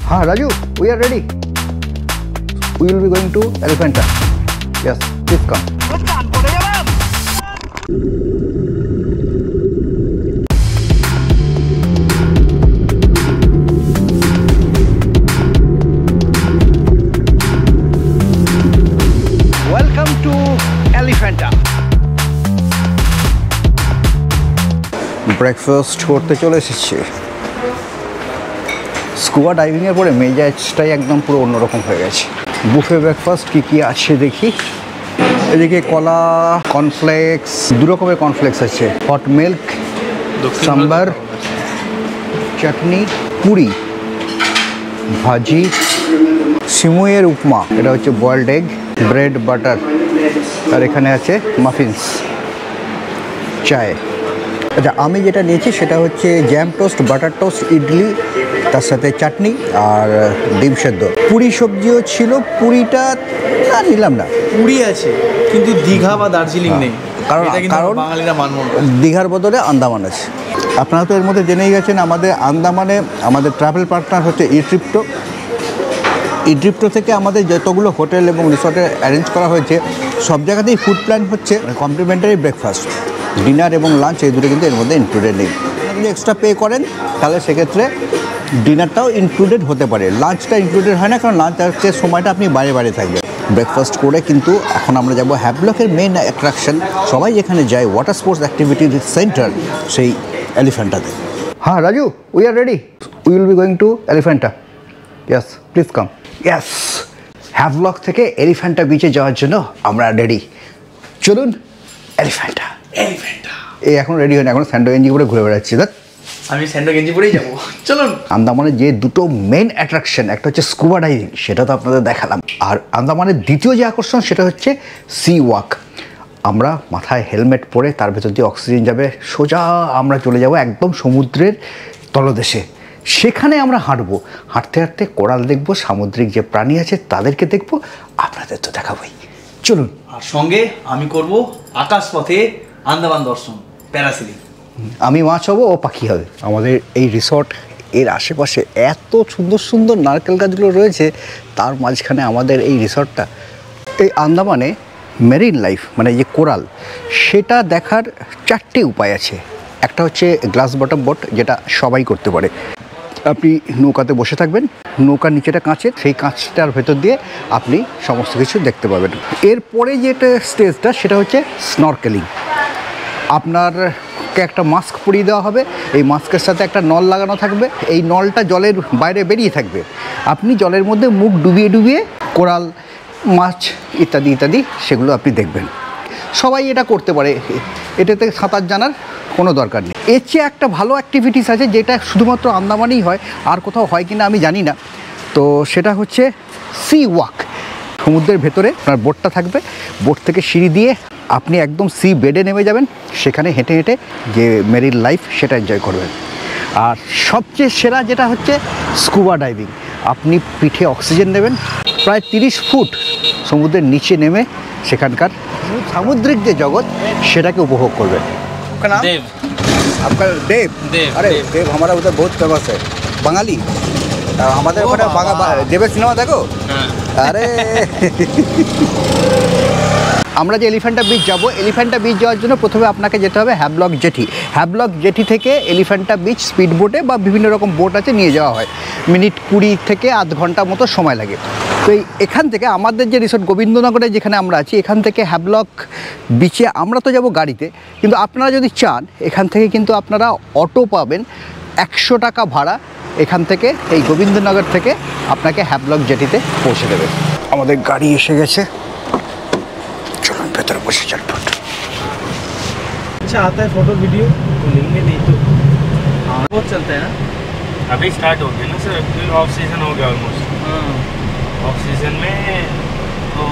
हाँ Raju, we are ready. We will be going to Elephanta. Yes, please come. Welcome to Elephanta. Breakfast করতে চলে এসেছি। Scuba ডাইভিংয়ের পরে মেজাজটাই একদম পুরো অন্যরকম হয়ে গেছে। বুফে ব্রেকফাস্ট কী আছে দেখি। এদিকে কলা, কর্নফ্লেক্স, দু রকমের কর্নফ্লেক্স আছে, হট মিল্ক, সাম্বার, চাটনি, পুরি, ভাজি, সিমুইয়ের উপমা, এটা হচ্ছে বয়েলড এগ, ব্রেড বাটার, আর এখানে আছে মাফিনস, চায়। আচ্ছা, আমি যেটা নিয়েছি সেটা হচ্ছে jam toast, butter toast, idli, তার সাথে চাটনি আর ডিম সেদ্ধ। পুরি সবজিও ছিল, পুরিটা না নিলাম না। পুরি আছে কিন্তু দীঘা বা দার্জিলিং নেই, কারণ বাঙালিরা মানব দীঘার বদলে আন্দামান আছে। আপনারা তো এর মধ্যে জেনেই গেছেন আমাদের আন্দামানে আমাদের ট্রাভেল পার্টনার হচ্ছে ইট্রিপ্টো। ইট্রিপ্টো থেকে আমাদের যতগুলো হোটেল এবং রিসর্টে অ্যারেঞ্জ করা হয়েছে সব জায়গাতেই ফুড প্ল্যান হচ্ছে কমপ্লিমেন্টারি ব্রেকফাস্ট, ডিনার এবং লাঞ্চ, এই দুটো কিন্তু এর মধ্যে ইনক্লুডেড নেই। যদি এক্সট্রা পে করেন তাহলে সেক্ষেত্রে ডিনারটাও ইনক্লুডেড হতে পারে, লাঞ্চটা ইনক্লুডেড হয় না, কারণ লাঞ্চ হচ্ছে সময়টা আপনি বাইরে থাকবেন। ব্রেকফাস্ট করে কিন্তু এখন আমরা যাব হ্যাভলকের মেইন অ্যাট্রাকশন, সবাই যেখানে যায় ওয়াটার স্পোর্টস অ্যাক্টিভিটি সেন্টার, সেই এলিফ্যান্টাতে। হ্যাঁ Raju, we are ready, we will be going to Elephanta. Yes, please come. Yes, Havelock থেকে এলিফ্যান্টা বিচে যাওয়ার জন্য আমরা রেডি। চলুন এলিফ্যান্টা। এই এখন রেডি হয় না, এখন স্যান্ডো গেঞ্জি পরে ঘুরে বেড়াচ্ছি। আমি স্যান্ডো গেঞ্জি পরেই যাবো। চলুন। আন্দামানের যে দুটো মেইন অ্যাট্রাকশন, একটা হচ্ছে স্কুবা ডাইভিং, সেটা তো আপনাদের দেখালাম, আর আন্দামানের দ্বিতীয় যে আকর্ষণ সেটা হচ্ছে সি ওয়াক। আমরা মাথায় হেলমেট পরে তার ভেতর দিয়ে অক্সিজেন যাবে, সোজা আমরা চলে যাব একদম সমুদ্রের তলদেশে। সেখানে আমরা হাঁটবো, হাঁটতে হাঁটতে কোরাল দেখবো, সামুদ্রিক যে প্রাণী আছে তাদেরকে দেখবো, আপনাদের তো দেখাবোই। চলুন। আর সঙ্গে আমি করব আকাশপথে আন্দামান দর্শন, প্যারাসিলিং। আমি মাছ হব, ও পাখি হবে। আমাদের এই রিসর্ট এর আশেপাশে এত সুন্দর সুন্দর নারকেল গাছগুলো রয়েছে, তার মাঝখানে আমাদের এই রিসর্টটা। এই আন্দামানে মেরিন লাইফ মানে যে কোরাল, সেটা দেখার চারটে উপায় আছে। একটা হচ্ছে গ্লাস বটম বোট, যেটা সবাই করতে পারে। আপনি নৌকাতে বসে থাকবেন, নৌকার নিচেটা কাঁচের, সেই কাঁচটার ভেতর দিয়ে আপনি সমস্ত কিছু দেখতে পাবেন। এরপরে যেটা স্টেজটা সেটা হচ্ছে স্নরকেলিং। আপনারকে একটা মাস্ক পরিয়ে দেওয়া হবে, এই মাস্কের সাথে একটা নল লাগানো থাকবে, এই নলটা জলের বাইরে বেরিয়ে থাকবে। আপনি জলের মধ্যে মুখ ডুবিয়ে ডুবিয়ে কোরাল, মাছ ইত্যাদি ইত্যাদি সেগুলো আপনি দেখবেন। সবাই এটা করতে পারে, এটাতে সাঁতার জানার কোনো দরকার নেই। এর চেয়ে একটা ভালো অ্যাক্টিভিটিস আছে যেটা শুধুমাত্র আন্দামানেই হয়, আর কোথাও হয় কিনা আমি জানি না। তো সেটা হচ্ছে সি ওয়াক। সমুদ্রের ভেতরে আপনার বোটটা থাকবে, বোট থেকে সিঁড়ি দিয়ে আপনি একদম সি বেডে নেমে যাবেন, সেখানে হেঁটে হেঁটে যে মেরিন লাইফ সেটা এনজয় করবেন। আর সবচেয়ে সেরা যেটা হচ্ছে স্কুবা ডাইভিং। আপনি পিঠে অক্সিজেন নেবেন, প্রায় 30 ফুট সমুদ্রের নিচে নেমে সেখানকার সামুদ্রিক যে জগৎ সেটাকে উপভোগ করবেন। দেব, আপনার দেব, আরে দেব हमारा उधर बहुत फेमस है, বাঙালি। আমাদের ওখানে দেবের সিনেমা দেখো। আরে আমরা যে এলিফ্যান্টা বিচ যাব, এলিফ্যান্টা বিচ যাওয়ার জন্য প্রথমে আপনাকে যেতে হবে হ্যাভলক জেটি। হ্যাভলক জেটি থেকে এলিফ্যান্টা বিচ স্পিড বোটে বা বিভিন্ন রকম বোট আছে নিয়ে যাওয়া হয়। মিনিট 20 থেকে আধ ঘন্টা মতো সময় লাগে। তো এখান থেকে আমাদের যে রিসোর্ট গোবিন্দনগরে যেখানে আমরা আছি, এখান থেকে হ্যাভলক বিচে আমরা তো যাব গাড়িতে, কিন্তু আপনারা যদি চান এখান থেকে কিন্তু আপনারা অটো পাবেন, 100 টাকা ভাড়া। এখান থেকে এই গোবিন্দনগর থেকে আপনাকে হ্যাভলক জেটিতে পৌঁছে দেবে। আমাদের গাড়ি এসে গেছে, চলুন ভেতরে বসে চটপট। अच्छा आता है फोटो वीडियो तो लेंगे नहीं तो बहुत चलता है ना। अभी स्टार्ट हो गया ना सर, अभी ऑफ सीजन हो गया ऑलमोस्ट। ऑफ सीजन में तो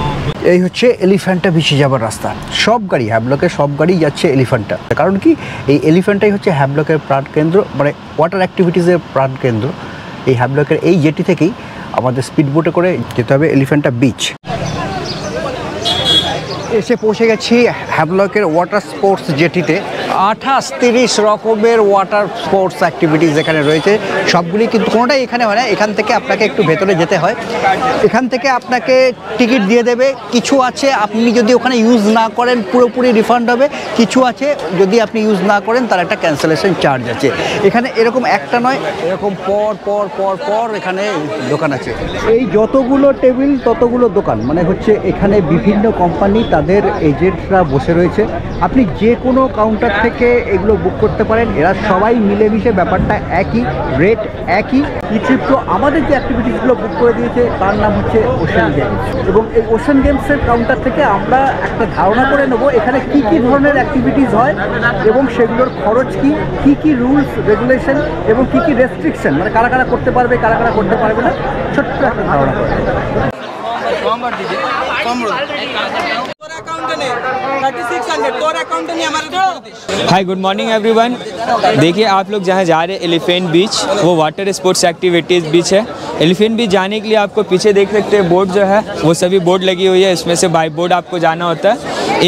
এই হচ্ছে এলিফ্যান্টা বিচে যাবার রাস্তা। সব গাড়ি, হ্যাভলকের সব গাড়ি যাচ্ছে এলিফ্যান্টা। কারণ কি, এই এলিফ্যান্টাই হচ্ছে হ্যাভলকের প্রাণকেন্দ্র, মানে ওয়াটার অ্যাক্টিভিটিসের প্রাণকেন্দ্র। এই হ্যাভলকের এই জেটি থেকেই আমাদের স্পিড বোটে করে যেতে হবে এলিফ্যান্টা বিচ। এসে পৌঁছে গেছি হ্যাভলকের ওয়াটার স্পোর্টস জেটিতে। 28-30 রকমের ওয়াটার স্পোর্টস অ্যাক্টিভিটিস এখানে রয়েছে। সবগুলি কিন্তু কোনোটাই এখানে হয় না, এখান থেকে আপনাকে একটু ভেতরে যেতে হয়। এখান থেকে আপনাকে টিকিট দিয়ে দেবে। কিছু আছে আপনি যদি ওখানে ইউজ না করেন পুরোপুরি রিফান্ড হবে, কিছু আছে যদি আপনি ইউজ না করেন তার একটা ক্যান্সেলেশন চার্জ আছে। এখানে এরকম একটা নয়, এরকম পর পর পর পর এখানে দোকান আছে। এই যতগুলো টেবিল ততগুলো দোকান, মানে হচ্ছে এখানে বিভিন্ন কোম্পানি তাদের এজেন্টরা বসে রয়েছে। আপনি যে কোনো কাউন্টার থেকে এগুলো বুক করতে পারেন। এরা সবাই মিলেমিশে, ব্যাপারটা একই, রেট একই। ইট্রিপ্টো আমাদের যে অ্যাক্টিভিটিসগুলো বুক করে দিয়েছে তার নাম হচ্ছে ওশেন গেমস, এবং এই ওশেন গেমসের কাউন্টার থেকে আমরা একটা ধারণা করে নেব এখানে কী কী ধরনের অ্যাক্টিভিটিস হয় এবং সেগুলোর খরচ কী কী রুলস রেগুলেশন এবং কী কী রেস্ট্রিকশন, মানে কারা কারা করতে পারবে কারা কারা করতে পারবে না, ছোট্ট একটা ধারণা করে নেব। Hi good morning everyone. देखिए आप लोग जहाँ जा रहे हैं एलिफेंट बीच, वो वाटर स्पोर्ट्स एक्टिविटीज़ बीच है। एलिफेंट बीच जाने के लिए आपको पीछे देख सकते हैं बोट जो है वो सभी बोट लगी हुई है। इसमें से बाई बोट आपको जाना होता है।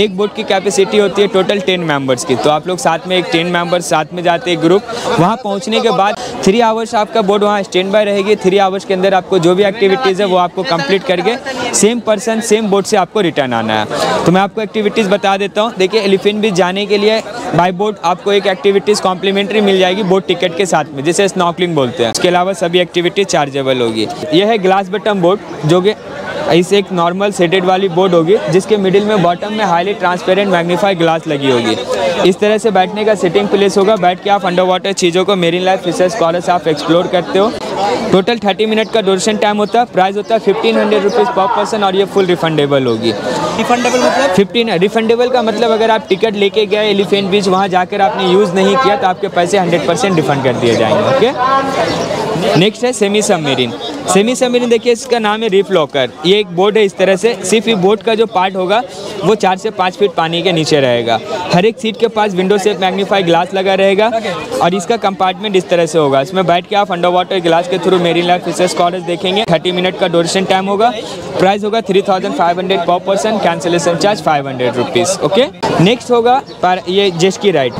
एक बोट की कैपेसिटी होती है टोटल 10 मेंबर्स की, तो आप लोग साथ में एक 10 मेंबर्स साथ में जाते हैं ग्रुप। वहाँ पहुँचने के बाद 3 आवर्स आपका बोट वहाँ स्टैंड बाय रहेगी। 3 आवर्स के अंदर आपको जो भी एक्टिविटीज़ है वो आपको कंप्लीट करके सेम पर्सन सेम बोट से आपको रिटर्न आना है। तो मैं आपको एक्टिविटीज़ बता देता हूँ। देखिए एलिफेंट बीच जाने के लिए बाय बोट आपको एक एक्टिविटीज़ कॉम्प्लीमेंट्री मिल जाएगी बोट टिकट के साथ में, जिसे स्नॉर्कलिंग बोलते हैं। इसके अलावा सभी एक्टिविटीज़ चार्जेबल होगी। यह है ग्लास बटन बोट, जो कि ऐसे एक नॉर्मल सेटेड वाली बोट होगी जिसके मिडिल में बॉटम में हाईली ट्रांसपेरेंट मैग्नीफाई ग्लास लगी होगी। इस तरह से बैठने का सिटिंग प्लेस होगा। बैठ के आप अंडर वाटर चीज़ों को, मेरीन लाइफ, फिशेस, कॉरल्स आप एक्सप्लोर करते हो। टोटल 30 मिनट का ड्यूरेशन टाइम होता है। प्राइस होता है 1500 रुपीज़ पर पर्सन, और ये फुल रिफंडेबल होगी। रिफंडेबल मतलब 15 रिफंडेबल का मतलब अगर आप टिकट लेके गए एलिफेंट बीच, वहाँ जाकर आपने यूज़ नहीं किया तो आपके पैसे 100% रिफंड कर दिए जाएंगे। ओके, नेक्स्ट है सेमी सबमरीन। सेमी सबमरीन देखिए इसका नाम है रीफ लॉकर। ये एक बोट है इस तरह से। सिर्फ ये बोट का जो पार्ट होगा वो 4 से 5 फीट पानी के नीचे रहेगा। हर एक सीट के पास विंडो से मैग्नीफाई ग्लास लगा रहेगा, और इसका कंपार्टमेंट इस तरह से होगा। इसमें बैठ के आप अंडर वाटर ग्लास के through marine life, fishes, corals देखेंगे। 30 मिनट का ड्यूरेशन टाइम होगा। प्राइस होगा 3500 पर person, cancellation charge 500 rupees. Okay, next होगा पर ये जेस्की राइड।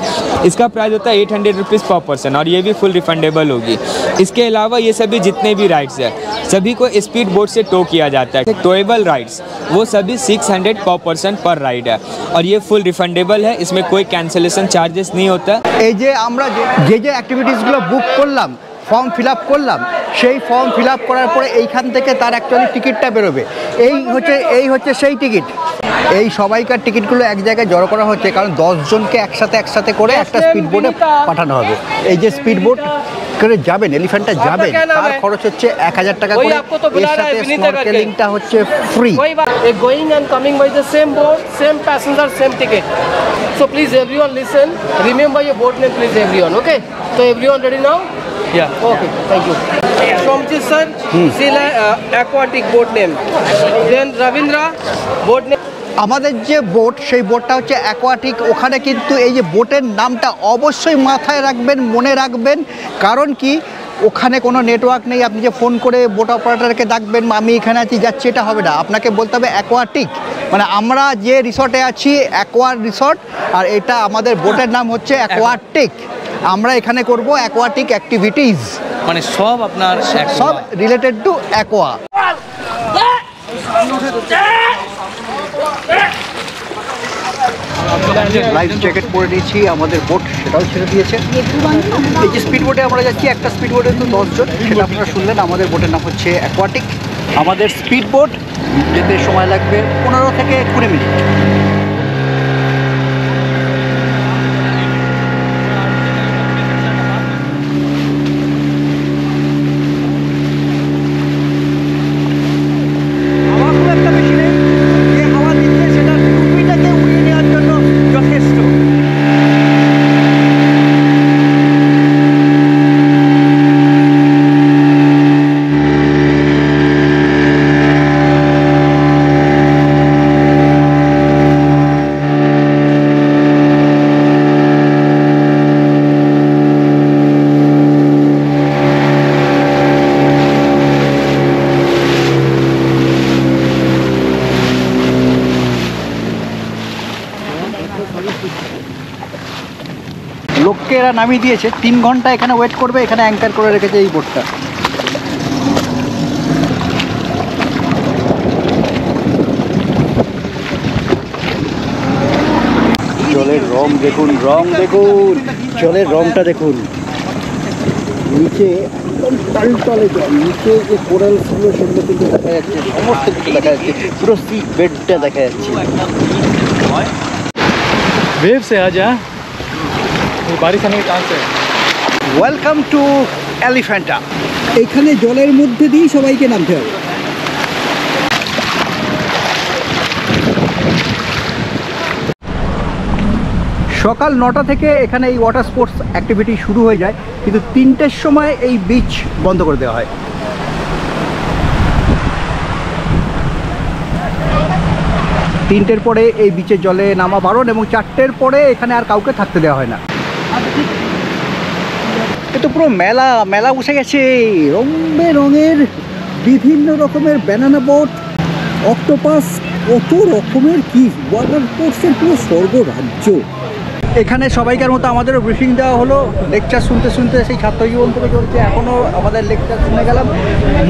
इसका प्राइस होता है 800 रुपीज़ पर पर्सन, और ये भी फुल रिफंडेबल होगी। इसके अलावा ये सभी जितने भी राइड्स हैं सभी को स्पीड बोट से टो किया जाता है। टोएबल राइड्स वो सभी 600 पर पर्सन पर राइड है, और ये फुल रिफंडेबल है। इसमें कोई कैंसिलेशन चार्जेस नहीं होता। এই যে আমরা যে অ্যাক্টিভিটিসগুলো বুক করলাম, ফর্ম ফিল আপ করলাম, সেই ফর্ম ফিল আপ করার পরে এইখান থেকে তার অ্যাকচুয়ালি টিকিটটা বেরোবে। এই হচ্ছে সেই টিকিট। এই সবাইকার টিকিটগুলো এক জায়গায় জড়ো করা হচ্ছে, কারণ 10 জনকে একসাথে করে একটা স্পিড বোটে পাঠানো হবে। এই যে স্পিড বোট করে যাবেন, এলিফ্যান্টটা যাবেন, তার খরচ হচ্ছে 1000 টাকা করে। এর সাথে স্নরকেলিংটা হচ্ছে free. Going and coming by the same boat, same passenger, same ticket. So please everyone listen. Remember your boat name, please everyone. Okay. So everyone ready now? Yeah. Okay. Thank you. Somji sir, Sila aquatic boat name. Then Ravindra boat name. আমাদের যে boat, সেই বোটটা হচ্ছে aquatic. ওখানে কিন্তু এই যে বোটের নামটা অবশ্যই মাথায় রাখবেন, মনে রাখবেন। কারণ কি, ওখানে কোনো নেটওয়ার্ক নেই। আপনি যে ফোন করে বোট অপারেটরকে ডাকবেন আমি এখানে আছি যাচ্ছি, এটা হবে না। আপনাকে বলতে হবে অ্যাকোয়াটিক, মানে আমরা যে রিসর্টে আছি অ্যাকোয়া রিসর্ট, আর এটা আমাদের বোটের নাম হচ্ছে অ্যাকোয়াটিক। আমরা এখানে করব অ্যাকোয়াটিক অ্যাক্টিভিটিস, মানে সব আপনার সব related to aqua. Life jacket পরে নিয়েছি, আমাদের বোট সেটাও ছেড়ে দিয়েছে। এই যে স্পিড বোটে আমরা যাচ্ছি, একটা স্পিড বোটে তো 10 জন, সেটা আপনারা শুনলেন। আমাদের বোটের নাম হচ্ছে অ্যাকোয়াটিক। আমাদের স্পিড বোট যেতে সময় লাগবে 15 থেকে 20 মিনিট। এরা নামিয়ে দিয়েছে। 3 ঘন্টা এখানে ওয়েট করবে, এখানে অ্যাঙ্কার করে রেখেছে এই বোটটা। জলের রং দেখুন, জলের রংটা দেখুন। নিচে একদম টলটলে জল, নিচে যে কোরালসগুলো সেগুলো কিন্তু দেখা যাচ্ছে, সমস্ত কিছু দেখা যাচ্ছে, পুরো সি বেডটা দেখা যাচ্ছে। वेव से आ जा, बारिश आने के चांस है। Welcome to Elephanta. এখানে জলের মধ্যে দিয়েই সবাইকে নামতে হবে। সকাল 9টা থেকে এখানে এই ওয়াটার স্পোর্টস অ্যাক্টিভিটি শুরু হয়ে যায়, কিন্তু 3টের সময় এই বিচ বন্ধ করে দেওয়া হয়। 3টের পরে এই বিচের জলে নামা বারণ এবং 4টের পরে এখানে আর কাউকে থাকতে দেওয়া হয় না। এ তো পুরো মেলা মেলা বসে গেছে, রং বেরঙের বিভিন্ন রকমের ব্যানানা বোট, অক্টোপাস, কত রকমের কি ওয়াটার স্পোর্টসের পুরো স্বর্গরাজ্য। এখানে সবাইকার মতো আমাদেরও ব্রিফিং দেওয়া হলো, লেকচার শুনতে শুনতে সেই ছাত্র জীবন থেকে চলছে, এখনও আমাদের লেকচার শুনে গেলাম।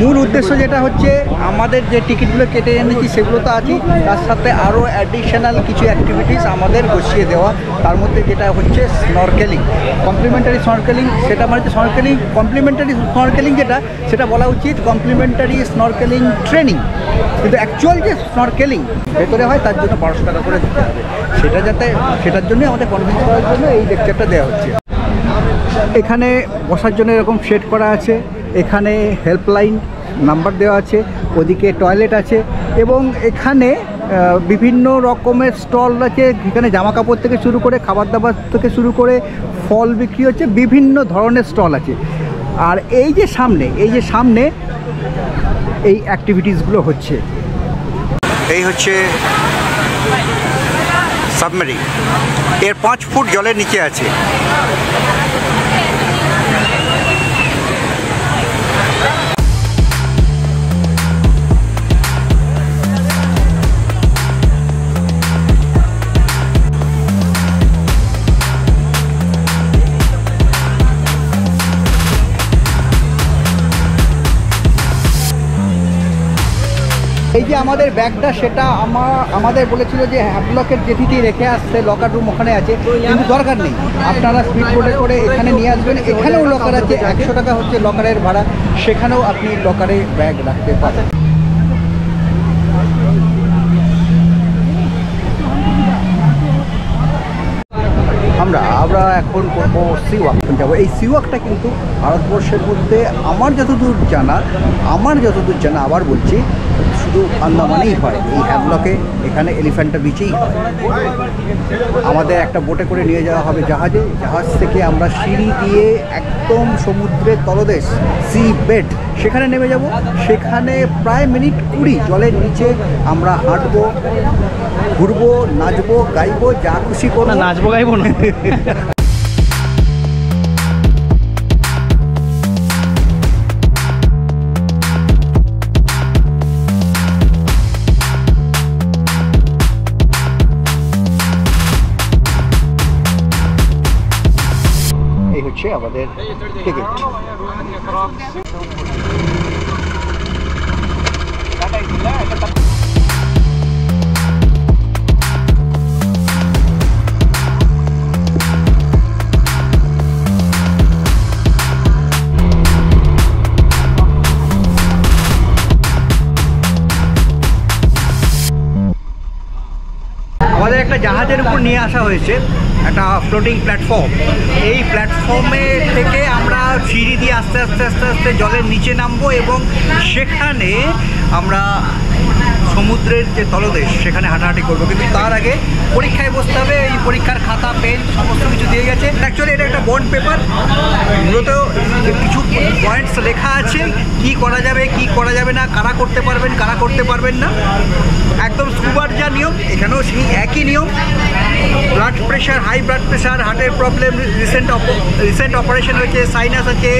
মূল উদ্দেশ্য যেটা হচ্ছে আমাদের যে টিকিটগুলো কেটে এনেছি সেগুলো তো আছেই, তার সাথে আরও অ্যাডিশনাল কিছু অ্যাক্টিভিটিস আমাদের বসিয়ে দেওয়া। তার মধ্যে যেটা হচ্ছে স্নরকেলিং, কমপ্লিমেন্টারি স্নরকেলিং। সেটা মানে স্নরকেলিং কমপ্লিমেন্টারি স্নরকেলিং যেটা, সেটা বলা উচিত কমপ্লিমেন্টারি স্নরকেলিং ট্রেনিং, কিন্তু অ্যাকচুয়াল যে স্নরকেলিং ভেতরে হয় তার জন্য 1200 টাকা করে দিতে হবে। সেটার জন্যই আমাদের কনভিন্স করার জন্য এই লেকচারটা দেওয়া হচ্ছে। এখানে বসার জন্য এরকম শেড করা আছে, এখানে হেল্পলাইন নাম্বার দেওয়া আছে, ওদিকে টয়লেট আছে এবং এখানে বিভিন্ন রকমের স্টল আছে। এখানে জামা কাপড় থেকে শুরু করে খাবার দাবার থেকে শুরু করে ফল বিক্রি হচ্ছে, বিভিন্ন ধরনের স্টল আছে। আর এই যে সামনে এই অ্যাক্টিভিটিসগুলো হচ্ছে। এই হচ্ছে সাবমেরিন, এর 5 ফুট জলের নিচে আছে। এই যে আমাদের ব্যাগটা, সেটা আমাদের বলেছিল যে হ্যাভলকের জেটিতেই রেখে আসতে, লকার রুম ওখানে আছে, কিন্তু দরকার নেই, আপনারা স্পিড বোটে করে এখানে নিয়ে আসবেন। এখানেও লকার আছে, 100 টাকা হচ্ছে লকারের ভাড়া, সেখানেও আপনি লকারে ব্যাগ রাখতে পারেন। আমরা এখন করবো সি ওয়াক যাবো। এই সি ওয়াকটা কিন্তু ভারতবর্ষের মধ্যে আমার যতদূর জানা, আবার বলছি, শুধু আন্দামানেই হয়। এই হ্যাভলকে, এখানে এলিফ্যান্টা বিচেই হয়। আমাদের একটা বোটে করে নিয়ে যাওয়া হবে জাহাজ থেকে আমরা সিঁড়ি দিয়ে একদম সমুদ্রের তলদেশ সি বেড সেখানে নেমে যাব। সেখানে প্রায় মিনিট 20 জলের নিচে আমরা হাঁটবো, ঘুরবো, নাচবো, গাইবো, যা খুশি করবো। নাচবো গাইবো না। এই হচ্ছে আমাদের টিকিট। আমাদের একটা জাহাজের উপর নিয়ে আসা হয়েছে, একটা ফ্লোটিং প্ল্যাটফর্ম। এই প্ল্যাটফর্মে থেকে আমরা সিঁড়ি দিয়ে আস্তে আস্তে জলের নিচে নামবো এবং সেখানে আমরা সমুদ্রের যে তলদেশ সেখানে হাঁটাহাঁটি করবো। কিন্তু তার আগে পরীক্ষায় বসতে হবে। এই পরীক্ষার খাতা, পেন সমস্ত কিছু দিয়ে গেছে। অ্যাকচুয়ালি এটা একটা বন্ড পেপার, মূলত কিছু পয়েন্টস লেখা আছে, কি করা যাবে কি করা যাবে না, কারা করতে পারবেন কারা করতে পারবেন না। একদম স্কুবার যা নিয়ম, এখানেও সেই একই নিয়ম। Blood pressure, high blood pressure, হার্টের প্রবলেম, রিসেন্ট অপারেশন হয়েছে, সাইনাস আছে,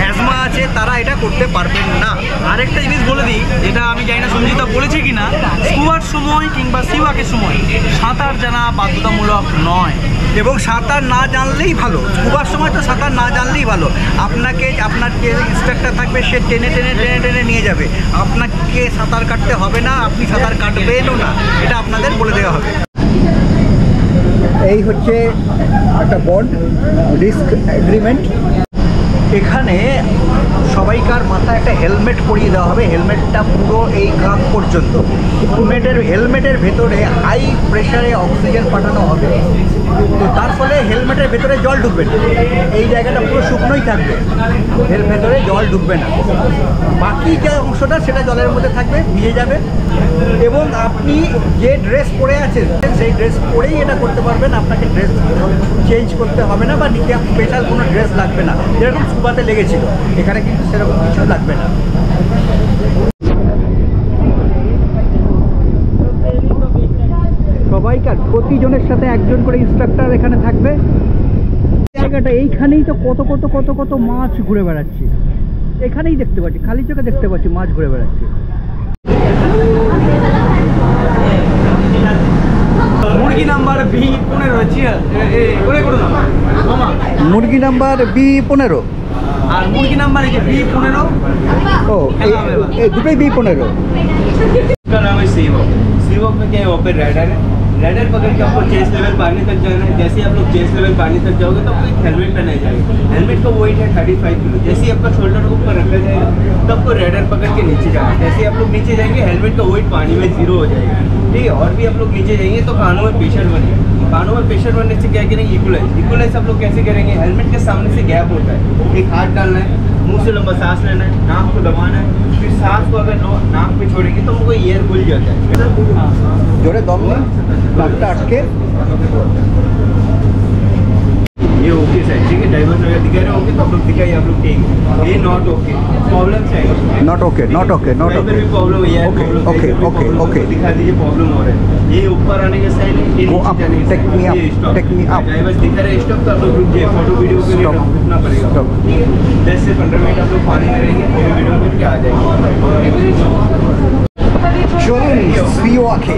অ্যাজমা আছে, তারা এটা করতে পারবেন না। আরেকটা জিনিস বলে দিই, যেটা আমি জানি না সঞ্জিতা বলেছে কিনা, স্কুবার সময় কিংবা সিওয়াকের সময় সাঁতার জানা বাধ্যতামূলক নয়। এবং সাঁতার না জানলেই ভালো, স্কুবার সময় তো সাঁতার না জানলেই ভালো। আপনাকে আপনার যে ইনস্ট্রাক্টর থাকবে সে টেনে টেনে টেনে টেনে নিয়ে যাবে, আপনাকে সাঁতার কাটতে হবে না, আপনি সাঁতার কাটবেনও না, এটা আপনাদের বলে দেওয়া হবে। এই হচ্ছে একটা বন্ড, রিস্ক এগ্রিমেন্ট। এখানে সবাইকার মাথায় একটা হেলমেট পরিয়ে দেওয়া হবে, হেলমেটটা পুরো এই কাঁধ পর্যন্ত। হেলমেটের ভেতরে হাই প্রেশারে অক্সিজেন পাঠানো হবে, তো তার ফলে হেলমেটের ভেতরে জল ঢুকবে না, এই জায়গাটা পুরো শুকনোই থাকবে, এর ভেতরে জল ঢুকবে না। বাকি যে অংশটা সেটা জলের মধ্যে থাকবে, ভিজে যাবে। এবং আপনি যে ড্রেস পরে আছেন সেই ড্রেস পরেই এটা করতে পারবেন, আপনাকে ড্রেস চেঞ্জ করতে হবে না বা নিচে স্পেশাল কোনো ড্রেস লাগবে না, যেরকম স্কুবাতে লেগেছিল। এখানে কিন্তু সেরকম কিছু লাগবে না। সবাইকার প্রতিজনের সাথে একজন করে ইনস্ট্রাক্টর এখানে থাকবে। জায়গাটা এইখানেই তো কত কত কত কত মাছ ঘুরে বেড়াচ্ছে, এখানেই দেখতে পাচ্ছি, খালি চোখে দেখতে পাচ্ছি মাছ ঘুরে বেড়াচ্ছে। মুরগি নাম্বার B15 আছে, মুরগি নাম্বার B15 আর মুরগি নাম্বার এই যে B15। ও এই দুটোই B15। इसका नाम है सीवॉक। सीवॉक में क्या है, वहाँ पे राइडर है, राइडर पकड़ के आपको चेस्ट लेवल पानी तक जाना है। जैसे ही आप लोग चेस्ट लेवल पानी तक जाओगे तो आपको एक हेलमेट पहनाया जाएगा। हेलमेट का वेट है 35 किलो। जैसे ही आपका शोल्डर को ऊपर रखा जाएगा तो आपको राइडर पकड़ के नीचे जाना है। जैसे ही आप लोग नीचे जाएंगे हेलमेट का वेट पानी में 0 हो जाएगा, ठीक है। और भी आप लोग नीचे जाएंगे तो कानों में प्रेशर बनेगा। कानों में प्रेशर बनने से क्या करेंगे, इक्वलाइज आप लोग कैसे करेंगे, हेलमेट के सामने से गैप होता है, एक हाथ डालना है, मुंह से लंबा सांस लेना है, नाक को दबाना है, फिर सांस को अगर नाक पे छोड़ेंगे तो हमको एयर खुल जाता है। जोरे दम में नाकटा अटके। ये ओके सर, ठीक है। ड्राइवर वगैरह दिखा रहे होंगे तो आप लोग दिखाइए, आप लोग ठीक है। ये नॉट ओके, प्रॉब्लम चाहिए, not okay, not okay, not driver okay. भी प्रॉब्लम है यार, ओके, ओके, ओके, ओके। दिखा दीजिए प्रॉब्लम हो रहा है। ये ऊपर आने के साइड है, ये Go नीचे up, जाने के take side me है, up, ये stop। take me up। Driver दिखा रहे स्टॉप तो आप लोग रुक जाइए, फोटो वीडियो के लिए Stop। रुकना पड़ेगा, Stop। ठीक है। 10 से 15 मिनट आप लोग पानी में रहेंगे, फोटो वीडियो करके आ जाएंगे। চলুন সিওয়াকে।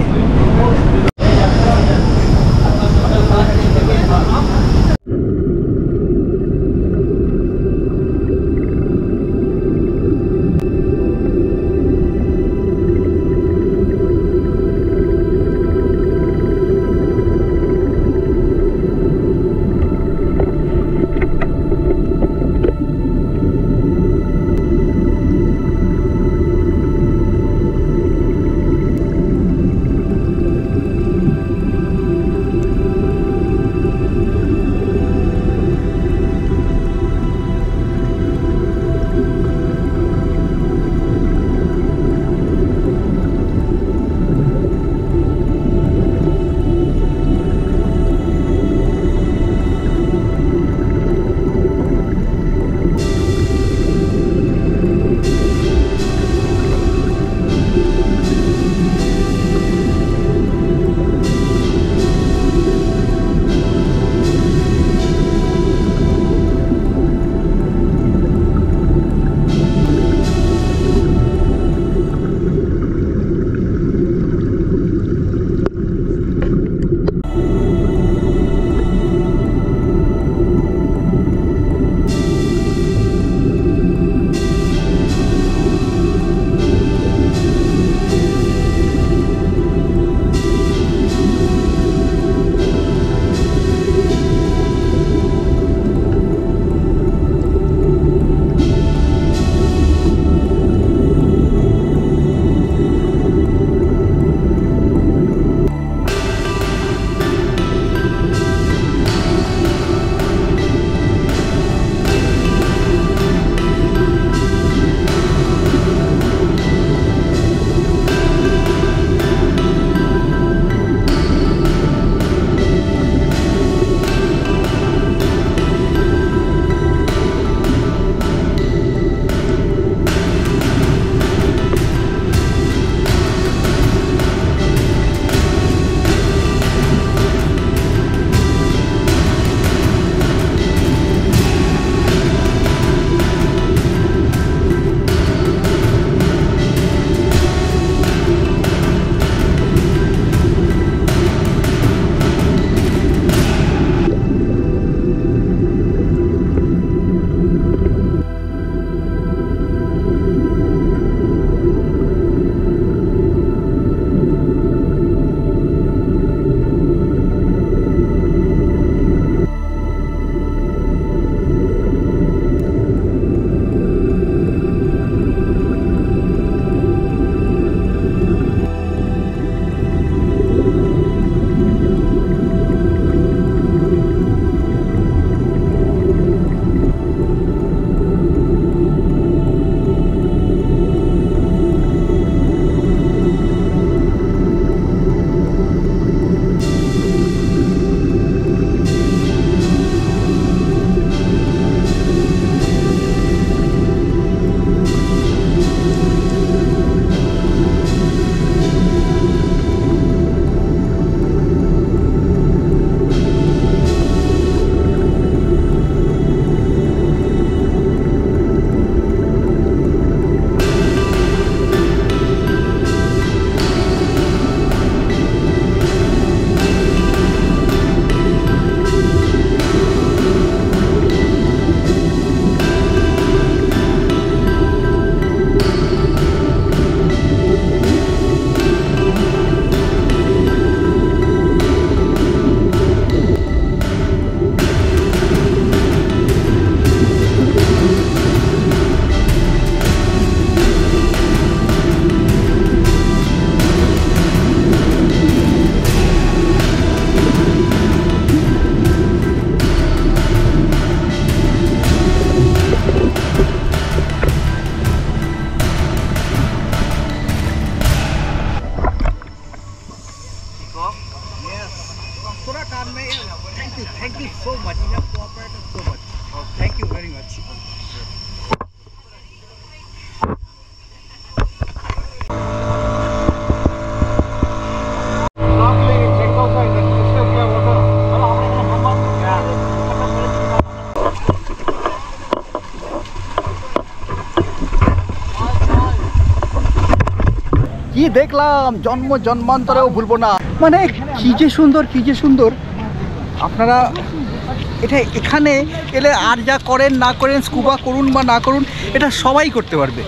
কি দেখলাম, জন্মান্তরেও ভুলবো না। মানে কি যে সুন্দর, কি যে সুন্দর। আপনারা এটা এখানে এলে আর যা করেন না করেন, স্কুবা করুন বা না করুন, এটা সবাই করতে পারবে,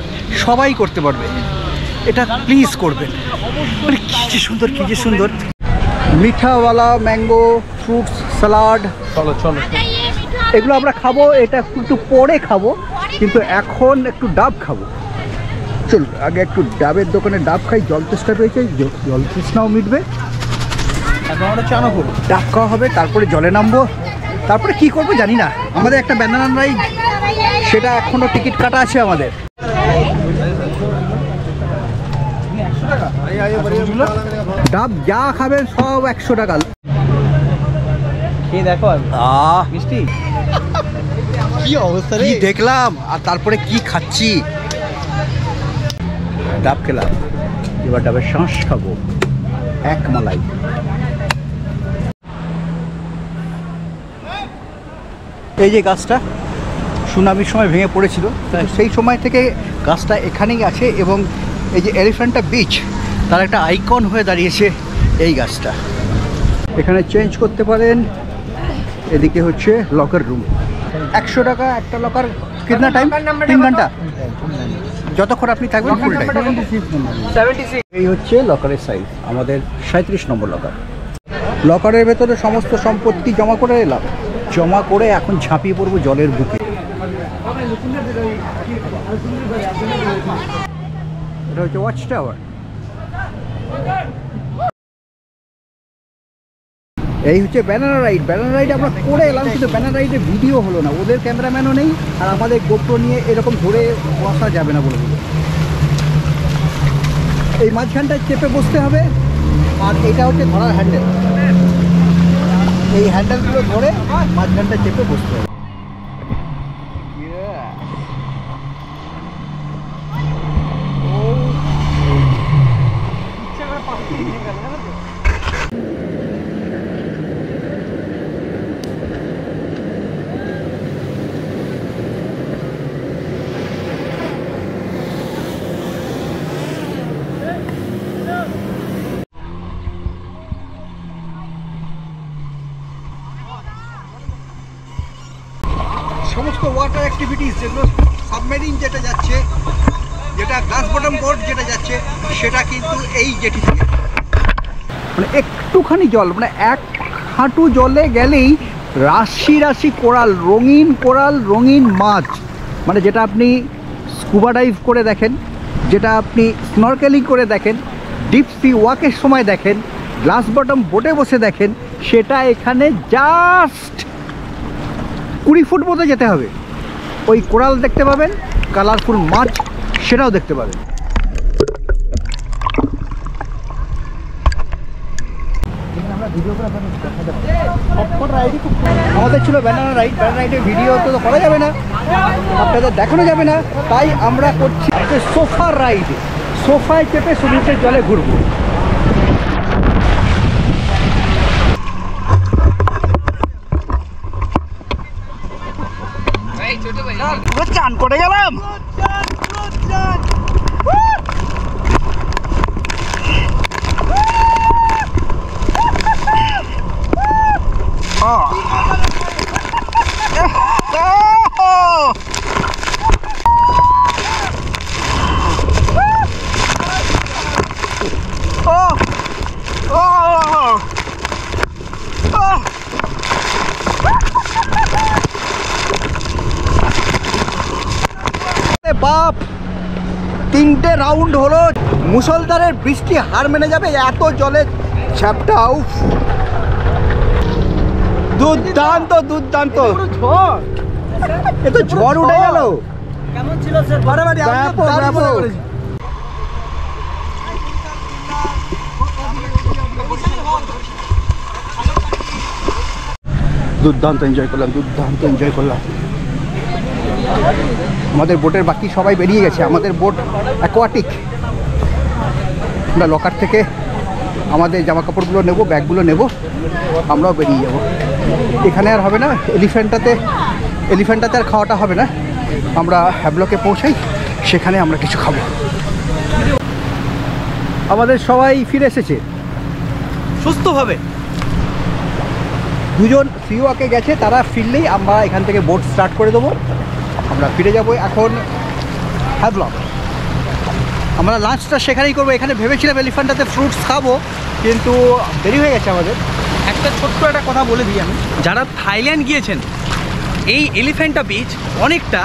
সবাই করতে পারবে। এটা প্লিজ করবেন। মানে কি যে সুন্দর, কি যে সুন্দর। মিঠাওয়ালা ম্যাঙ্গো ফ্রুটস স্যালাড, চলো চলো। এগুলো আমরা খাবো, এটা একটু পরে খাবো, কিন্তু এখন একটু ডাব খাবো। চল আগে একটু ডাবের দোকানে ডাব খাই, জল তেষ্টা পেয়েছে, জল তৃষ্ণাও মিটবে। এখন আমরা চানা করবো, ডাব খাওয়া হবে, তারপরে জলে নামবো, তারপরে কি করবো জানি না। আমাদের একটা ব্যানানা রাইড, সেটা এখনো টিকিট কাটা আছে আমাদের। ডাব যা খাবেন সব 100 টাকা। খেয়ে দেখো মিষ্টি কি অবস্থা রে, কি দেখলাম আর তারপরে কি খাচ্ছি। ডাব খেলাম, এবার ডাবের শাঁস খাবো, এক মালাই। এই যে গাছটা সুনামির সময় ভেঙে পড়েছিল, সেই সময় থেকে গাছটা এখানেই আছে, এবং এই যে এলিফ্যান্টা বিচ তার একটা আইকন হয়ে দাঁড়িয়েছে এই গাছটা। এখানে চেঞ্জ করতে পারেন। এদিকে হচ্ছে লকার রুম, 100 টাকা একটা লকার। কিতনা টাইম? 3 ঘন্টা, যতক্ষণ আপনি থাকবেন ফুল টাইম। 76। এই হচ্ছে লকারের সাইজ, আমাদের 37 নম্বর লকার। লকারের ভেতরে সমস্ত সম্পত্তি জমা করে এলাম, জমা করে এখন ঝাঁপিয়ে পড়বো জলের বুকে। এটা হচ্ছে ওয়াচ টাওয়ার। এই হচ্ছে ব্যানানা রাইড। ব্যানানা রাইড আমরা করে এলাম, কিন্তু ব্যানানা রাইডের ভিডিও হলো না, ওদের ক্যামেরাম্যানও নেই, আর আমাদের গোপ্রো নিয়ে এরকম ধরে বসা যাবে না বলে দিল। এই মাঝখানটায় চেপে বসতে হবে, আর এটা হচ্ছে ধরার হ্যান্ডেল। এই হ্যান্ডেলগুলো ধরে মাঝখানটা চেপে বসতে হবে। সমস্ত ওয়াটার অ্যাক্টিভিটিস, যেগুলো সাবমেরিন যেটা যাচ্ছে, যেটা গ্লাস বটম বোর্ড যেটা যাচ্ছে, সেটা কিন্তু এই জেটি থেকে। মানে একটুখানি জল, মানে এক হাঁটু জলে গেলেই রাশি রাশি কোরাল, রঙিন মাছ। মানে যেটা আপনি স্কুবা ডাইভ করে দেখেন, যেটা আপনি স্নরকেলিং করে দেখেন, ডিপ সি ওয়াকের সময় দেখেন, গ্লাস বটম বোটে বসে দেখেন, সেটা এখানে জাস্ট 20 ফুট মতো যেতে হবে। ওই কোরাল দেখতে পাবেন, কালারফুল মাছ সেটাও দেখতে পাবেন। আমাদের ছিল ব্যানানা রাইড। ব্যানানা রাইডের ভিডিও তো করা যাবে না, আপনাদের দেখানো যাবে না, তাই আমরা করছি সোফা রাইড। সোফায় চেপে সমুদ্রের জলে ঘুরবো। চান করে গেলাম। বাপ, 3টে রাউন্ড হলো, মুষলধারের বৃষ্টি হার মেনে যাবে, এত জলে ঝাপটা। উফ, দুর্দান্ত দুর্দান্ত। এ তো ঝড় উঠে গেল। কেমন ছিল স্যার? দুর্দান্ত এনজয় করলাম, দুর্দান্ত এনজয় করলাম। আমাদের বোটের বাকি সবাই বেরিয়ে গেছে, আমাদের বোট অ্যাকোয়াটিক। আমরা লকার থেকে আমাদের জামা কাপড়গুলো নেব, ব্যাগগুলো নেব, আমরাও বেরিয়ে যাব। এখানে আর হবে না, এলিফ্যান্টাতে আর খাওয়াটা হবে না। আমরা হ্যাভলকে পৌঁছাই, সেখানে আমরা কিছু খাবো। আমাদের সবাই ফিরে এসেছে সুস্থভাবে। দুজন সিওয়াকে গেছে, তারা ফিরলেই আমরা এখান থেকে বোট স্টার্ট করে দেবো। আমরা ফিরে যাব এখন হ্যাভলক। আমরা লাঞ্চটা সেখানেই করবো। এখানে ভেবেছিলাম এলিফ্যান্টাতে ফ্রুটস খাবো, কিন্তু দেরি হয়ে গেছে আমাদের। একটা ছোট্ট একটা কথা বলে দিই আমি, যারা থাইল্যান্ড গিয়েছেন, এই এলিফ্যান্টা বিচ অনেকটা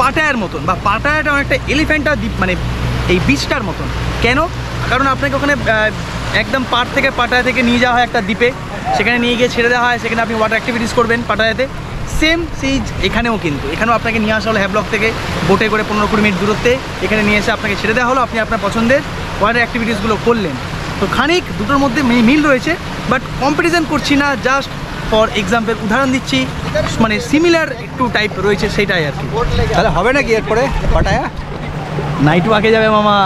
পাটায়ার মতন, বা পাটায়াটা অনেকটা এলিফ্যান্টা দ্বীপ, মানে এই বিচটার মতন। কেন? কারণ আপনাকে ওখানে একদম পাট থেকে পাটায়া থেকে নিয়ে যাওয়া হয় একটা দ্বীপে, সেখানে নিয়ে গিয়ে ছেড়ে দেওয়া হয়, সেখানে আপনি ওয়াটার অ্যাক্টিভিটিস করবেন পাটায়াতে। সেম সেই এখানেও কিন্তু, এখানেও আপনাকে নিয়ে আসা হলো হ্যাভলক থেকে বোটে করে 15-20 মিনিট দূরত্বে, এখানে নিয়ে এসে আপনাকে ছেড়ে দেওয়া হলো, আপনি আপনার পছন্দের ওয়াটার অ্যাক্টিভিটিসগুলো করলেন। তো খানিক দুটোর মধ্যে মিল রয়েছে, বাট কম্পারিজন করছি না, জাস্ট ফর এক্সাম্পল উদাহরণ দিচ্ছি, মানে সিমিলার একটু টাইপ রয়েছে, সেটাই আর কি। তাহলে হবে নাকি এরপরে পাটায়া? নাইট ওয়াকে যাবে মামা।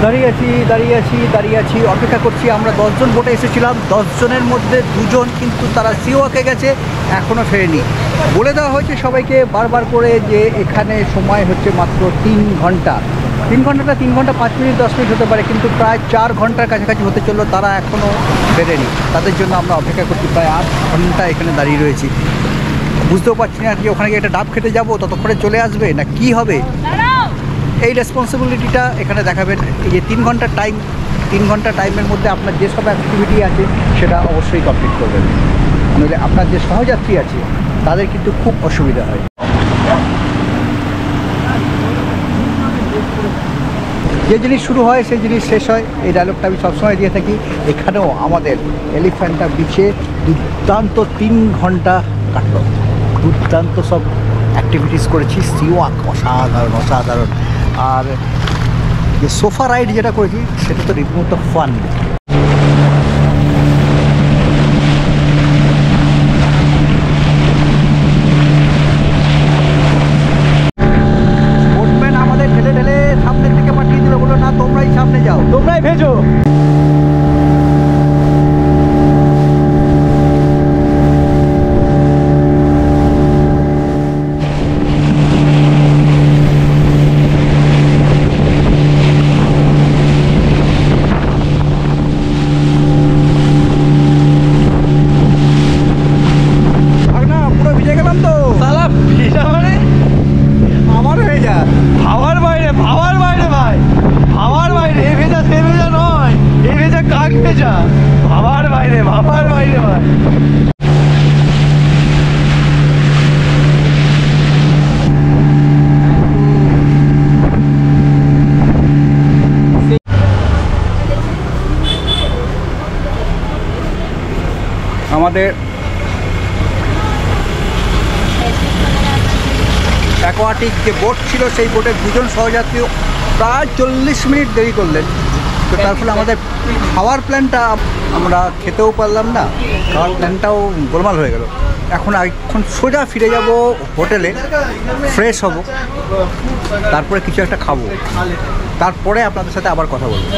দাঁড়িয়ে আছি, অপেক্ষা করছি। আমরা 10 জন বোটে এসেছিলাম, 10 জনের মধ্যে 2 জন কিন্তু তারা সিওয়াকে গেছে, এখনও ফেরেনি। বলে দেওয়া হয়েছে সবাইকে বারবার করে যে এখানে সময় হচ্ছে মাত্র 3 ঘন্টা। 3 ঘন্টাটা 3 ঘন্টা 5 মিনিট 10 মিনিট হতে পারে, কিন্তু প্রায় 4 ঘন্টার কাছাকাছি হতে চললো, তারা এখনও ফেরেনি। তাদের জন্য আমরা অপেক্ষা করছি, প্রায় 8 ঘন্টা এখানে দাঁড়িয়ে রয়েছি। বুঝতেও পারছি না যে ওখানে গিয়ে একটা ডাব খেতে যাবো, ততক্ষণে চলে আসবে না কি হবে। এই রেসপন্সিবিলিটিটা এখানে দেখাবেন। এই যে 3 ঘন্টা টাইমের মধ্যে আপনার যেসব অ্যাক্টিভিটি আছে সেটা অবশ্যই কমপ্লিট করবেন, নইলে আপনার যে সহযাত্রী আছে তাদের কিন্তু খুব অসুবিধা হয়। যে জিনিস শুরু হয় সেই জিনিস শেষ হয়, এই ডায়লগটা আমি সবসময় দিয়ে থাকি। এখানেও আমাদের এলিফ্যান্টা বিচে দুর্দান্ত 3 ঘন্টা কাটলো, দুর্দান্ত সব অ্যাক্টিভিটিস করেছি। সিওয়াক অসাধারণ। আর যে সোফা রাইড যেটা করেছি সেটা তো রীতিমতো ফান। বোটম্যান আমাদের ঠেলে ঠেলে সামনের দিকে পাঠিয়ে দিল, বললো না তোমরাই সামনে যাও, তোমরাই ভেজো। আমাদের অ্যাকোয়াটিক যে বোট ছিল সেই বোটে 2 জন সহযাত্রী প্রায় 40 মিনিট দেরি করলেন। তো তার ফলে আমাদের খাওয়ার প্ল্যানটা আমরা খেতেও পারলাম না, খাওয়ার প্ল্যানটাও গোলমাল হয়ে গেল। এখন সোজা ফিরে যাব হোটেলে, ফ্রেশ হব, তারপরে কিছু একটা খাবো, তারপরে আপনাদের সাথে আবার কথা বলবো।